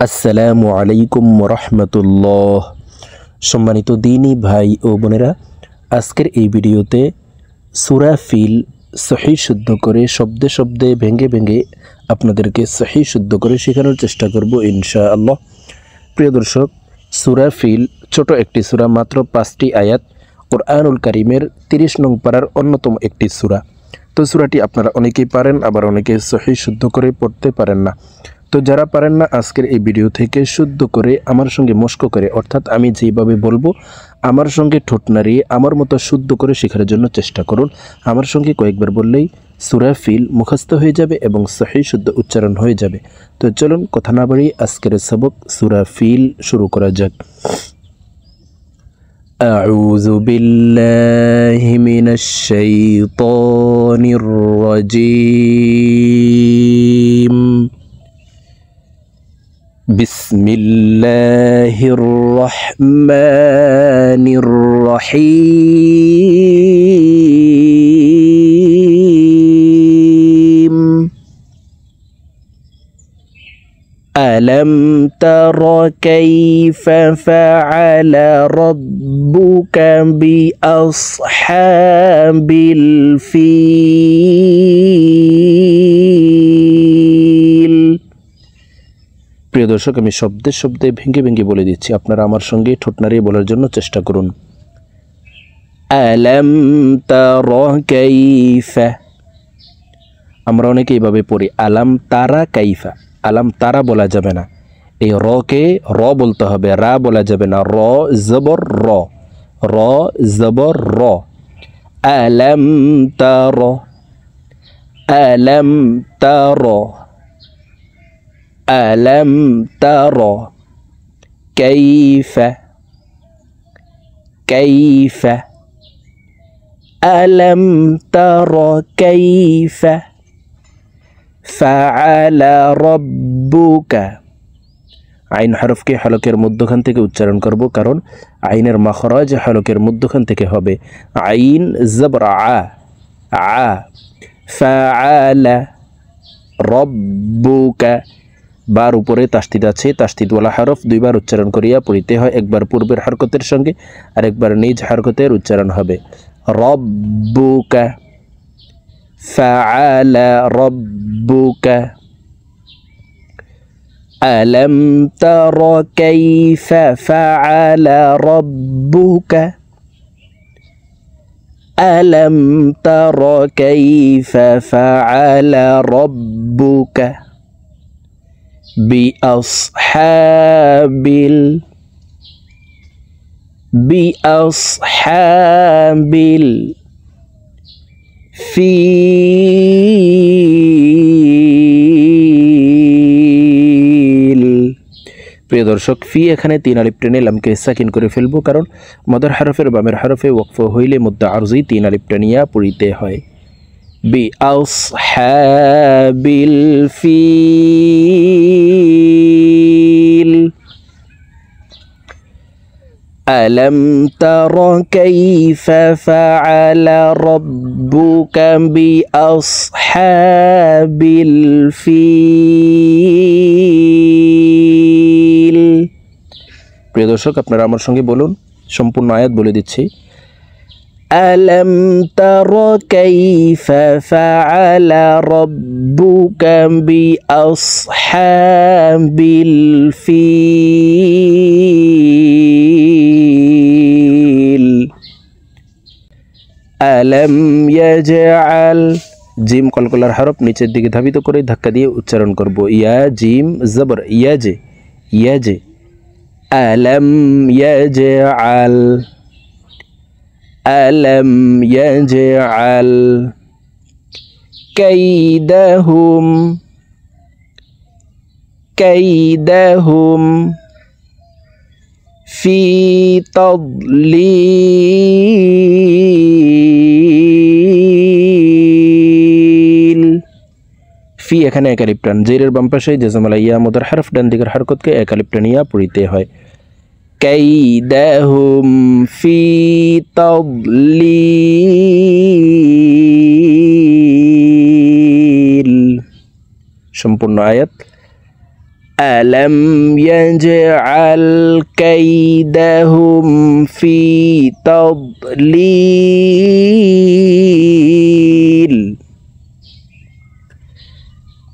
আসসালামু আলাইকুম রহমতুল্লাহ। সম্মানিত দিনী ভাই ও বোনেরা, আজকের এই ভিডিওতে সূরা ফিল সহি শুদ্ধ করে শব্দে শব্দে ভেঙে ভেঙে আপনাদেরকে সহি শুদ্ধ করে শেখানোর চেষ্টা করব ইনশাআল্লাহ। প্রিয় দর্শক, সূরা ফিল ছোট একটি সূরা, মাত্র 5টি আয়াত, কুরআনুল কারীমের 30 নং পারার অন্যতম একটি সূরা। তো সূরাটি আপনারা অনেকেই পারেন, আবার অনেকে সহি শুদ্ধ করে পড়তে পারেন না। তো যারা পারেন না, আজকের এই ভিডিও থেকে শুদ্ধ করে আমার সঙ্গে মস্ক করে, অর্থাৎ আমি যেভাবে বলবো আমার সঙ্গে ঠোঁট নাড়িয়ে আমার মতো শুদ্ধ করে শেখার জন্য চেষ্টা করুন। আমার সঙ্গে কয়েকবার বললেই সূরা ফিল মুখস্থ হয়ে যাবে এবং সহি শুদ্ধ উচ্চারণ হয়ে যাবে। তো চলুন কথা না বাড়িয়ে আজকের সবক সূরা ফিল শুরু করা যাক। আউযু বিল্লাহি মিনাশ শাইতানির রাজীম। বিসমিল্লাহির রহমানির রহিম। আলম তারা কাইফা ফাআলা রাব্বুকা বিআসহাবিল ফিল। প্রিয় দর্শক, আমি শব্দে শব্দে ভেঙে ভেঙে বলে দিচ্ছি, আপনারা আমার সঙ্গে ঠোঁট নাড়িয়ে বলার জন্য চেষ্টা করুন। আলম তারা কাইফা, আমরা অনেকে এইভাবে পড়ি আলাম তারা কাইফা। আলাম তারা বলা যাবে না, এই রকে র বলতে হবে, রা বলা যাবে না। র জবর র, র জবর র। আলম তারা, আলম তারা, আলম তারা কাইফা, কাইফা, আলম তারা কাইফা ফাআলা রাব্বুকা। আইন হরফকে হলকের মধ্যখান থেকে উচ্চারণ করব, কারণ আইনের মাখরাজ হলকের মধ্যখান থেকে হবে। আইন জবর আ, আ। ফাআলা রাব্বুকা, বার উপরে তাসদিদ আছে, তাসদিদওয়ালা হরফ দুইবার উচ্চারণ করিয়া পড়িতে হয়। একবার পূর্বের হরকতের সঙ্গে আর একবার নিজ হরকতের উচ্চারণ হবে। রাব্বুকা, ফাআলা রাব্বুকা। আলম তারা কাইফা ফাআলা রাব্বুকা, আলম তারা কাইফা ফাআলা রাব্বুকা বিআসহাবিল, বিআসহাবিল ফিল। প্রিয় দর্শক, ফি এখানে 3 আলিফ টেনে লামকে সাকিন করে ফেলবো, কারণ মদর হরফের বামের হরফে ওয়াকফ হইলে মুদ্দা আরজি 3 আলিফ টেনিয়া পড়িতে হয়। বিআসহাবিল ফিল। আলম তারা কাইফা ফাআলা রাব্বুকা বিআসহাবিল ফিল। প্রিয় দর্শক, আপনারা আমার সঙ্গে বলুন, সম্পূর্ণ আয়াত বলে দিচ্ছি। আলম তারা কাইফা ফাআলা রাব্বুকা বিআসহাবিল ফিল। আলম ইয়াজআল, জিম কলকলার হরফ নিচের দিকে ধাবিত করে ধাক্কা দিয়ে উচ্চারণ করব। ইয়া জিম জবর ইয়াজে, ইয়াজে। আলম ইয়াজআল, আলম ইয়াজআল কাইদাহুম, কাইদাহুম ফি তাদলিল। ফি এখানে এক আলিফ টান, জেরের বাম পাশে জেজমালা ইয়া মুদার হরফ ডান দিকের হরকতকে এক আলিফ টানিয়া পড়িতে হয়। কাইদাহুম ফি তাদলিল। সম্পূর্ণ আয়াত। ألم يجعل كيدهم في تضليل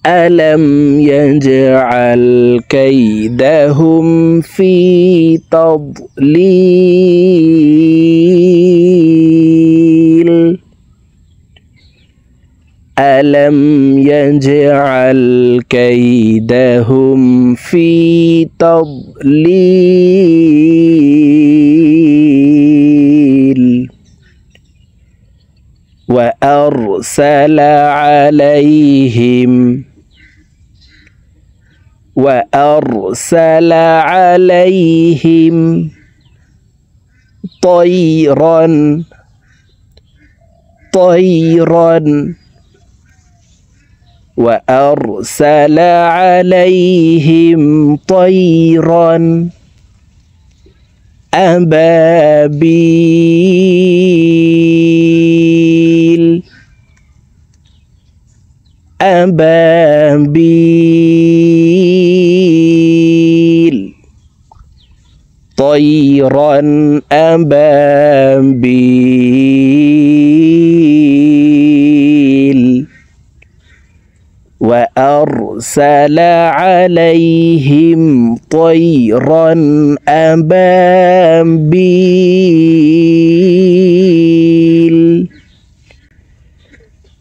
ألم يجعل كيدهم في تضليل ألم يجعل كيدهم في تضليل وأرسل عليهم طيرا وأرسل عليهم طيرا أبابيل طيرا أبابيل وأرسل عليهم طيرا أبابيل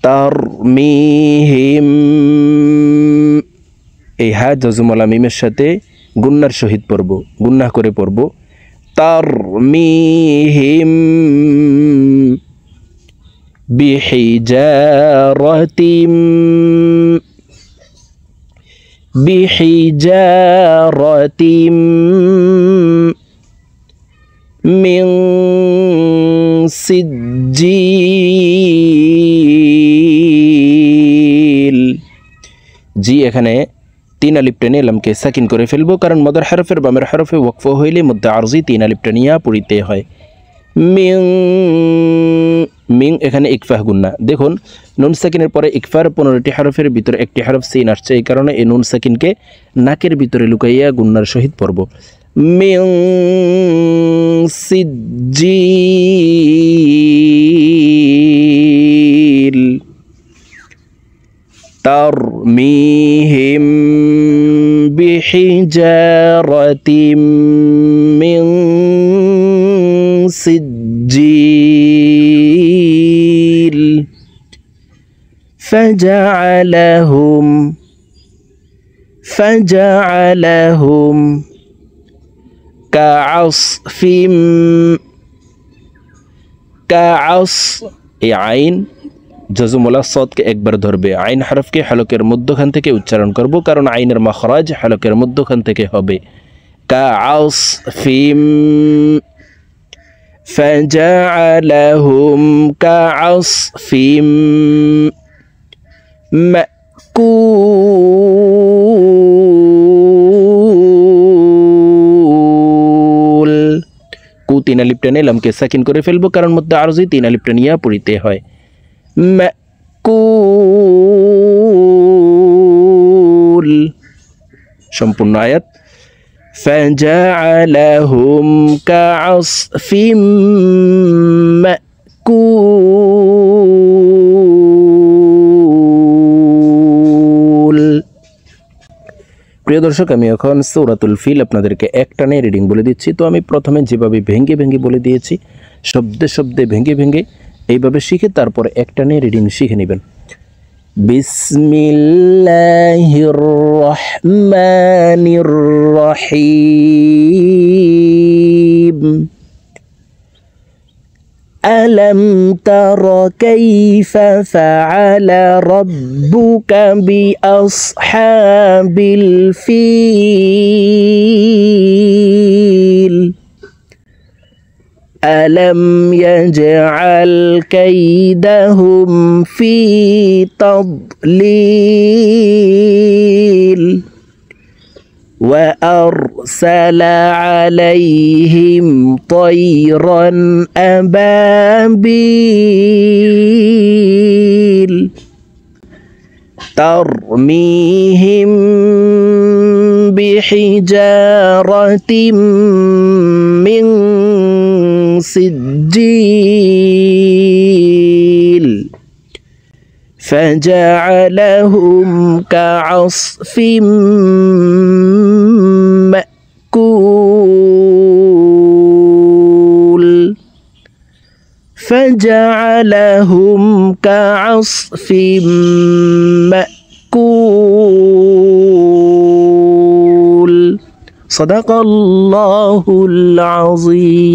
ترميهم এই হা জজমলা মিমের সাথে গুন্নার সহিত পড়ব, গুন্না করে পড়ব। তারমিহিম বিহিজারাতিম মিন সিজ্জিল। জি এখানে 3 আলিফ টেনে লামকে সাকিন করে ফেলবো, কারণ মদার হরফের বামের হরফে ওয়াকফ হইলে মধ্যে আরজি 3 আলিফ টানিয়া পড়িতে হয়। মিং এখানে ইকফাহ গুন্না। দেখুন নুন সাকিনের পরে ইকফার 15টি হরফের ভিতরে একটি হরফ সিন আসছে, এই কারণে এই নুন সাকিনকে নাকের ভিতরে লুকাইয়া গুন্নার সহিত পড়ব। মিং সিজ্জিল ترميهم بحجارة من سجيل فجعلهم كعصف এই আইন জজমুলা সদকে একবার ধরবে, আইন হরফকে হলকের মধ্যখান থেকে উচ্চারণ করব, কারণ আইনের মাখরাজ হলকের মধ্যখান থেকে হবে। কাআসফিম ফাজআলাহুম কাআসফিম মাকুল। কু 3 আলিফ টেনে লামকে সাকিন করে ফেলবো, কারণ মধ্যে আরজি 3 আলিফ টানিয়া পড়িতে হয়। মাকুল সম্পূর্ণ আয়াত। ফাজআলাহুম কাআসফিম মাকুল। প্রিয় দর্শক, আমি এখন সূরাতুল ফিল আপনাদেরকে একটানে রিডিং বলে দিচ্ছি। তো আমি প্রথমে যেভাবে ভেঙ্গে ভেঙ্গে বলে দিয়েছি, শব্দে শব্দে ভেঙ্গে ভেঙ্গে এইভাবে শিখে তারপর একটানে রিডিং শিখে নেবেন। বিসমিল্লাহির রহমানির রহিম। ألم تر كيف فعل ربك بأصحاب الفيل ألم يجعل كيدهم في تضليل وأرسل عليهم طيرا أبابيل ترميهم بحجارة من سجيل فجعلهم كعصف مأكول فجعلهم كعصف مأكول صدق الله العظيم.